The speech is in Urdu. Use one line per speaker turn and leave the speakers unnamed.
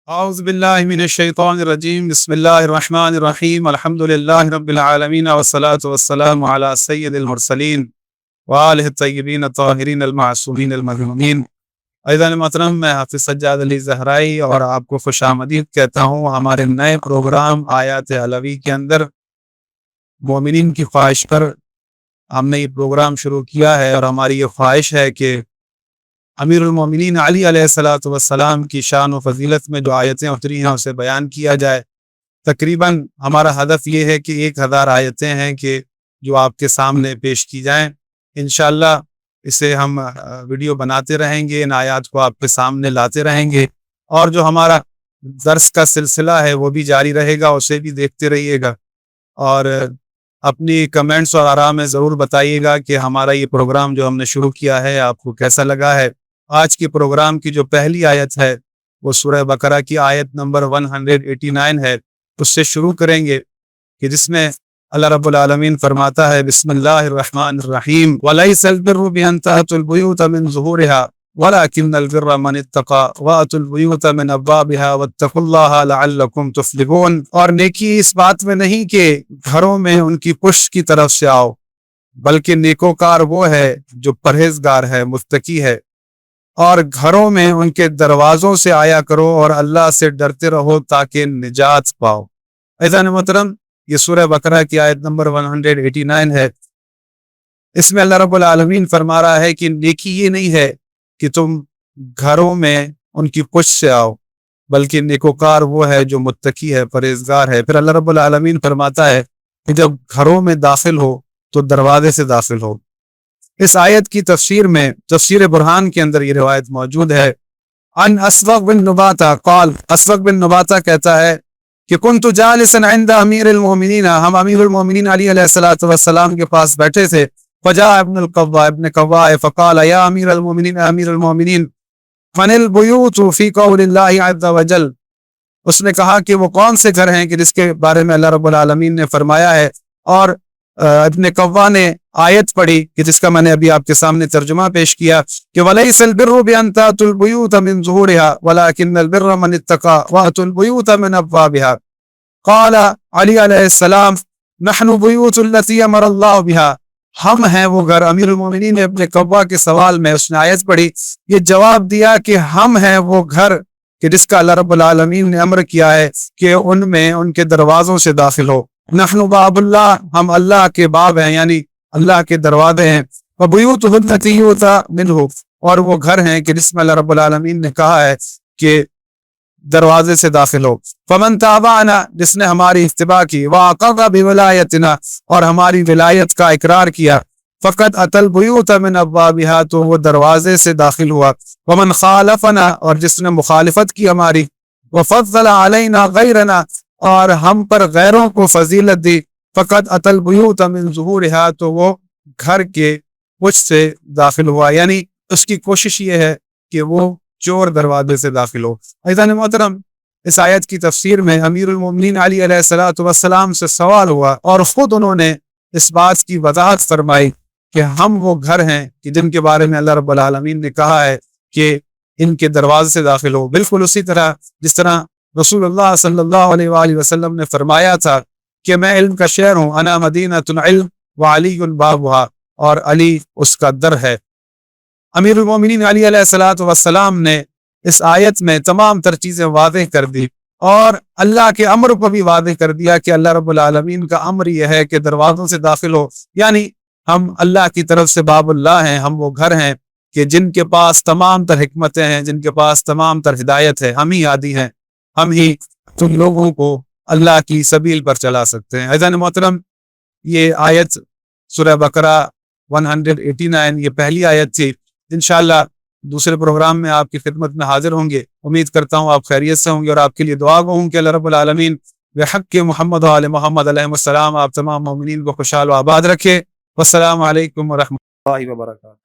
اعوذ باللہ من الشیطان الرجیم بسم اللہ الرحمن الرحیم الحمد للہ رب العالمین والصلاة والسلام علی سید المرسلین وآلہ الطیبین الطاہرین المعصومین المظلومین۔ عزیزان محترم، میں حافظ سجاد علی زہرائی اور آپ کو خوش آمدید کہتا ہوں ہمارے نئے پروگرام آیات علوی کے اندر۔ مومنین کی خواہش پر ہم نے یہ پروگرام شروع کیا ہے اور ہماری یہ خواہش ہے کہ امیر المومنین علی علیہ السلام کی شان و فضیلت میں جو آیتیں اتری ہیں اسے بیان کیا جائے۔ تقریباً ہمارا ہدف یہ ہے کہ 1000 آیتیں ہیں کہ جو آپ کے سامنے پیش کی جائیں۔ انشاءاللہ اسے ہم ویڈیو بناتے رہیں گے، ان آیات کو آپ کے سامنے لاتے رہیں گے، اور جو ہمارا درس کا سلسلہ ہے وہ بھی جاری رہے گا، اسے بھی دیکھتے رہیے گا، اور اپنی کمنٹس اور آراء میں ضرور بتائیے گا کہ ہمارا یہ پروگرام جو ہم نے شروع کیا ہے آپ کو کیسا لگا ہے۔ آج کے پروگرام کی جو پہلی آیت ہے وہ سورہ بقرہ کی آیت نمبر 189 ہے، اس سے شروع کریں گے کہ جس میں اللہ رب العالمین فرماتا ہے بسم اللہ الرحمن الرحیم وَلَيْسَ الْبِرُّ بِأَن تَأْتُوا الْبُيُوتَ مِن ظُهُورِهَا وَلَكِنَّ الْبِرَّ مَنِ اتَّقَىٰ وَأْتُوا الْبُيُوتَ مِنْ أَبْوَابِهَا وَاتَّقُوا اللَّهَ لَعَلَّكُمْ تُفْلِحُونَ۔ اور نیکی اس بات میں نہیں کہ گھروں میں ان کی پشت کی طرف سے آؤ، بلکہ نیکوکار وہ ہے جو پرہیزگار ہے، متقی ہے، اور گھروں میں ان کے دروازوں سے آیا کرو اور اللہ سے ڈرتے رہو تاکہ نجات پاؤ۔ عزیزان محترم، یہ سورہ بقرہ کی آیت نمبر 189 ہے۔ اس میں اللہ رب العالمین فرما رہا ہے کہ نیکی یہ نہیں ہے کہ تم گھروں میں ان کی پشت سے آؤ، بلکہ نیکوکار وہ ہے جو متقی ہے، پرہیزگار ہے۔ پھر اللہ رب العالمین فرماتا ہے کہ جب گھروں میں داخل ہو تو دروازے سے داخل ہو۔ اس آیت کی تفسیر میں تفسیر برہان کے اندر یہ روایت موجود ہے۔ ان اسبغ بن نباتہ قال، اسبغ بن نباتہ کہتا ہے کہ کنت جالسا عند امیر المومنین، ہم امیر المومنین علی علیہ السلام کے پاس بیٹھے تھے۔ فجاء ابن القوا، ابن قوا فقال یا امیر المومنین، امیر المومنین من البیوت فی قول اللہ عز وجل، اس نے کہا کہ وہ کون سے گھر ہیں کہ جس کے بارے میں اللہ رب العالمین نے فرمایا ہے، اور ابن قوا نے آیت پڑھی کہ جس کا میں نے ابھی آپ کے سامنے ترجمہ پیش کیا کہ وَلَيْسَ الْبِرُّ بِأَن تَأْتُوا الْبُيُوتَ مِن ظُهُورِهَا وَلَكِنَّ الْبِرَّ مَنِ اتَّقَىٰ وَأْتُوا الْبُيُوتَ مِنْ أَبْوَابِهَا۔ قال علی علیہ السلام نحن بیوت التي امر اللہ بها، ہم ہیں وہ گھر۔ امیر المومنین نے اپنے قوا کے سوال میں اس نے آیت پڑھی، یہ جواب دیا کہ ہم ہیں وہ گھر کہ جس کا اللہ رب العالمین نے امر کیا ہے کہ ان میں ان کے دروازوں سے داخل ہو۔ نحن باب اللہ، ہم اللہ کے باب ہیں، یعنی اللہ کے دروازے ہیں۔ وبیوتہ التی یؤتی منہ، اور وہ گھر ہیں کہ جس میں اللہ رب العالمین نے کہا ہے کہ دروازے سے داخل ہو۔ فمن تابعنا، جس نے ہماری اتباع کی، واقر بولایتنا، اور ہماری ولایت کا اقرار کیا، فقط اتى البیوت من ابوابها، تو وہ دروازے سے داخل ہوا۔ ومن خالفنا، اور جس نے مخالفت کی ہماری، وفضل علینا غیرنا، اور ہم پر غیروں کو فضیلت دی، فقط اتى البیوت من ظهورها، تو وہ گھر کے پشت سے داخل ہوا، یعنی اس کی کوشش یہ ہے کہ وہ چور دروازے سے داخل ہو۔ عزیزان محترم، اس آیت کی تفسیر میں امیر المومنین علی علیہ السلام سے سوال ہوا، اور خود انہوں نے اس بات کی وضاحت فرمائی کہ ہم وہ گھر ہیں کہ جن کے بارے میں اللہ رب العالمین نے کہا ہے کہ ان کے دروازے سے داخل ہو۔ بالکل اسی طرح جس طرح رسول اللہ صلی اللہ علیہ وآلہ وسلم نے فرمایا تھا کہ میں علم کا شہر ہوں، انا مدینۃ العلم وعلی بابها، اور علی اس کا در ہے۔ امیر المومنین علی علیہ السلام نے اس آیت میں تمام تر چیزیں واضح کر دی، اور اللہ کے امر کو بھی واضح کر دیا کہ اللہ رب العالمین کا امر یہ ہے کہ دروازوں سے داخل ہو، یعنی ہم اللہ کی طرف سے باب اللہ ہیں، ہم وہ گھر ہیں کہ جن کے پاس تمام تر حکمتیں ہیں، جن کے پاس تمام تر ہدایت ہے، ہم ہی ہادی ہیں، ہم ہی تم لوگوں کو اللہ کی سبیل پر چلا سکتے ہیں۔ عزیزان محترم، یہ آیت سورہ بقرہ 189 یہ پہلی آیت تھی۔ انشاءاللہ دوسرے پروگرام میں آپ کی خدمت میں حاضر ہوں گے۔ امید کرتا ہوں آپ خیریت سے ہوں گے، اور آپ کے لیے دعا گو ہوں کہ اللہ رب العالمین بحق محمد و آل محمد علیہ السلام آپ تمام مومنین کو خوشحال و آباد رکھے۔ والسلام علیکم ورحمۃ اللہ وبرکاتہ۔